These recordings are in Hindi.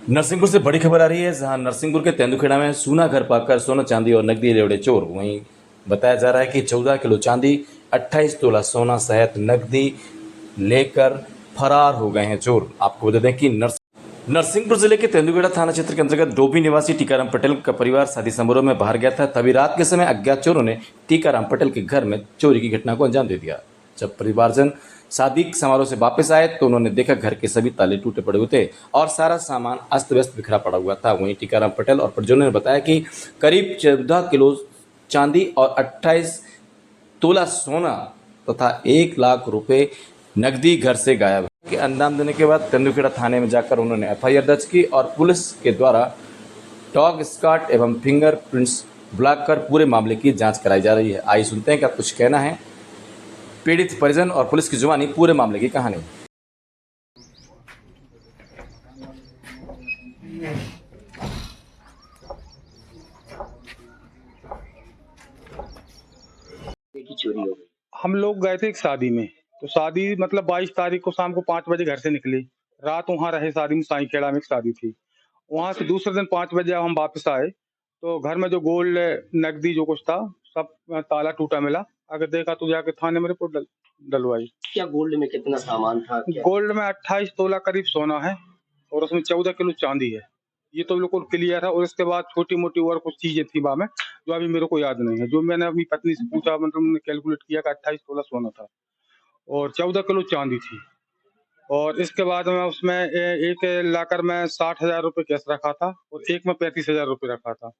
नरसिंहपुर से बड़ी खबर आ रही है, जहां नरसिंहपुर के तेंदुखेड़ा में सोना घर पाकर सोना चांदी और नकदी ले उड़े चोर। वहीं बताया जा रहा है कि 14 किलो चांदी, 28 तोला सोना सहित नकदी लेकर फरार हो गए हैं चोर। आपको बता दें कि नरसिंहपुर जिले के तेंदुखेड़ा थाना क्षेत्र के अंतर्गत डोभी निवासी टीकाराम पटेल का परिवार शादी समारोह में बाहर गया था। तभी रात के समय अज्ञात चोरों ने टीकाराम पटेल के घर में चोरी की घटना को अंजाम दे दिया। जब परिवारजन शादी समारोह से वापस आए तो उन्होंने देखा घर के सभी ताले टूटे पड़े हुए थे और सारा सामान अस्त व्यस्त बिखरा पड़ा हुआ था। वहीं टीकाराम पटेल और परिजनों ने बताया कि करीब 14 किलो चांदी और 28 तोला सोना तथा 1 लाख रुपए नकदी घर से गायब है। के अंजाम देने के बाद तेंदुखेड़ा थाने में जाकर उन्होंने एफआईआर दर्ज की और पुलिस के द्वारा डॉग स्क्वाड एवं फिंगरप्रिंट्स बुलाकर पूरे मामले की जांच कराई जा रही है। आइए सुनते हैं क्या कुछ कहना है पीड़ित परिजन और पुलिस की जुबानी पूरे मामले की कहानी। की चोरी हो गई। हम लोग गए थे एक शादी में, तो शादी मतलब 22 तारीख को शाम को 5 बजे घर से निकले। रात वहाँ रहे शादी में, साई खेड़ा में एक शादी थी। वहाँ से दूसरे दिन 5 बजे हम वापस आए तो घर में जो गोल्ड नकदी जो कुछ था सब ताला टूटा मिला। अगर देखा तो जाके थाने में रिपोर्ट डलवाई। क्या गोल्ड में कितना सामान था? गोल्ड में 28 तोला करीब सोना है और उसमें 14 किलो चांदी है, ये तो बिल्कुल क्लियर है। और इसके बाद छोटी मोटी और कुछ चीजें थी वहां में जो अभी मेरे को याद नहीं है। जो मैंने अपनी पत्नी से पूछा, मतलब मैंने कैलकुलेट किया कि 28 तोला सोना था और 14 किलो चांदी थी। और इसके बाद में उसमें एक लाकर में 60,000 रुपए कैश रखा था और एक में 35,000 रुपए रखा था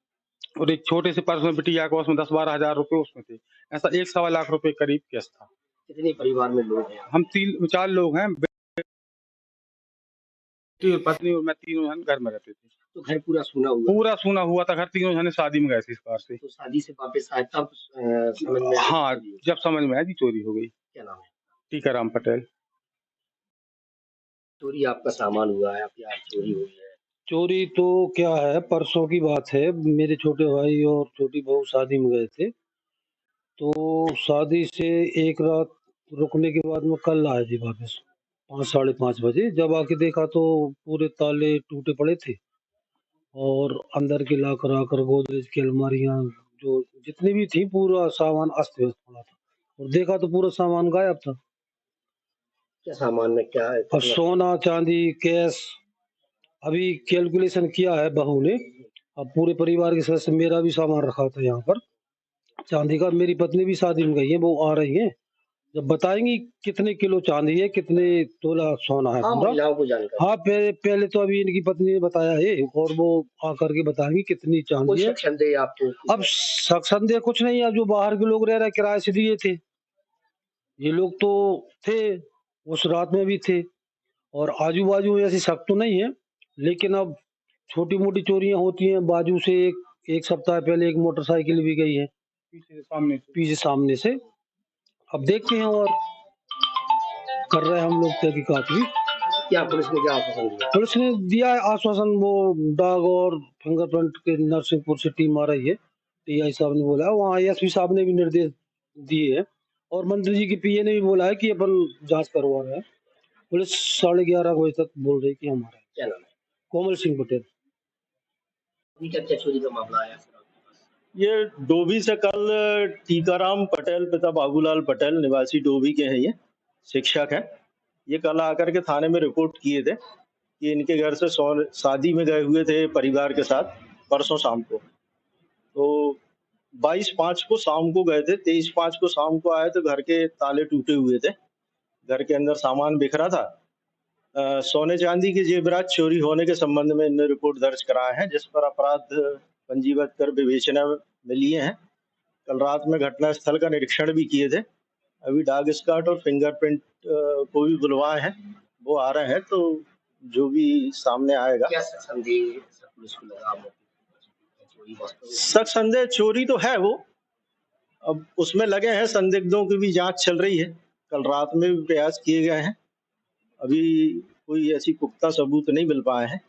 और एक छोटे से पर्स में बिटिया का उसमें 10-12 हजार रुपए उसमें थे। ऐसा 1-1.25 लाख रुपए करीब कैश था। कितने परिवार में लोग हैं? हम 3-4 लोग हैं, पत्नी और मैं, तीनों जन घर में रहते थे। तो घर पूरा सूना हुआ था। घर तीनों जने शादी में गए थे इस बार से। तो शादी से वापस आए तब समझ में आया? हाँ, जब समझ में आया कि चोरी हो गई। क्या नाम है? टीकाराम पटेल। चोरी आपका सामान हुआ है, आपकी आज चोरी हुई है? चोरी तो क्या है, परसों की बात है। मेरे छोटे भाई और छोटी बहू शादी में गए थे, तो शादी से एक रात रुकने के बाद में कल आए थे वापस 5-5:30 बजे। जब आके देखा तो पूरे ताले टूटे पड़े थे और अंदर के लाकर आकर गोदरेज की अलमारियां जो जितनी भी थी, पूरा सामान अस्त व्यस्त पड़ा था और देखा तो पूरा सामान गायब था। क्या सामान में क्या है? और सोना चांदी कैश अभी कैलकुलेशन किया है बहू ने। अब पूरे परिवार के सदस्य, मेरा भी सामान रखा था यहाँ पर चांदी का। मेरी पत्नी भी शादी में गई है, वो आ रही है, जब बताएंगी कितने किलो चांदी है, कितने तोला सोना है पूरा। महिलाओं को जानकारी। हाँ, पहले तो अभी इनकी पत्नी ने बताया है और वो आकर के बताएंगी कितनी चांदी है। संदेह आपको? अब शक संदेह कुछ नहीं है, जो बाहर के लोग रह रहे किराए से दिए थे, ये लोग तो थे, उस रात में भी थे और आजू बाजू ऐसी शक तो नहीं है। लेकिन अब छोटी मोटी चोरियां होती हैं। बाजू से एक सप्ताह पहले एक मोटरसाइकिल भी गई है पीछे सामने से। अब देखते हैं और कर रहे हैं हम लोग तहकीकात भी। क्या पुलिस ने क्या आश्वासन दिया? पुलिस ने दिया है आश्वासन, वो डॉग और फिंगरप्रिंट के नरसिंहपुर से टीम आ रही है। टीआई साहब ने बोला है, वहाँ एसपी साहब ने भी निर्देश दिए हैं और मंत्री जी की पीए ने भी बोला है कि अपन जांच करवा रहे हैं। पुलिस 11:30 बजे तक बोल रही कि हमारा। क्या नाम है? कोमल सिंह पटेल। क्या चोरी का मामला आया? ये डोभी से कल टीकाराम पटेल पिता बाबूलाल पटेल निवासी डोभी के हैं, ये शिक्षक हैं। ये कल आकर के थाने में रिपोर्ट किए थे कि इनके घर से शादी में गए हुए थे परिवार के साथ परसों शाम को। तो 22/5 को शाम को गए थे, 23/5 को शाम को आए तो घर के ताले टूटे हुए थे, घर के अंदर सामान बिखरा था। सोने चांदी के जेवरात चोरी होने के संबंध में इन्होंने रिपोर्ट दर्ज कराया है, जिस पर अपराध पंजीबद्ध कर विवेचना में लिए हैं। कल रात में घटना स्थल का निरीक्षण भी किए थे। अभी डॉग स्क्वाड और फिंगरप्रिंट को भी बुलवाए हैं, वो आ रहे हैं, तो जो भी सामने आएगा। क्या संदेह पुलिस को लगा? शक संदेह चोरी तो है वो, अब उसमें लगे हैं, संदिग्धों की भी जांच चल रही है। कल रात में भी प्रयास किए गए हैं, अभी कोई ऐसी पुख्ता सबूत नहीं मिल पाए हैं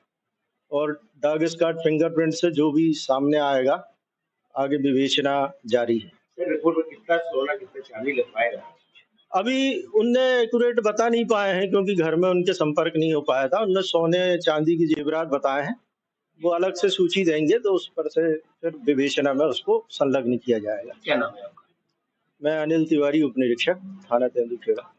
और डॉग स्क्वाड फिंगरप्रिंट से जो भी सामने आएगा आगे विवेचना जारी है। रिपोर्ट में कितना सोना कितना चांदी लग पाएगा? अभी उनने एक्यूरेट बता नहीं पाए हैं, क्योंकि घर में उनके संपर्क नहीं हो पाया था। उनने सोने चांदी की जेवरात बताए हैं, वो अलग से सूची देंगे तो उस पर से फिर विवेचना में उसको संलग्न किया जाएगा। क्या नाम है आपका? मैं अनिल तिवारी, उप निरीक्षक, थाना तेंदुखेड़ा।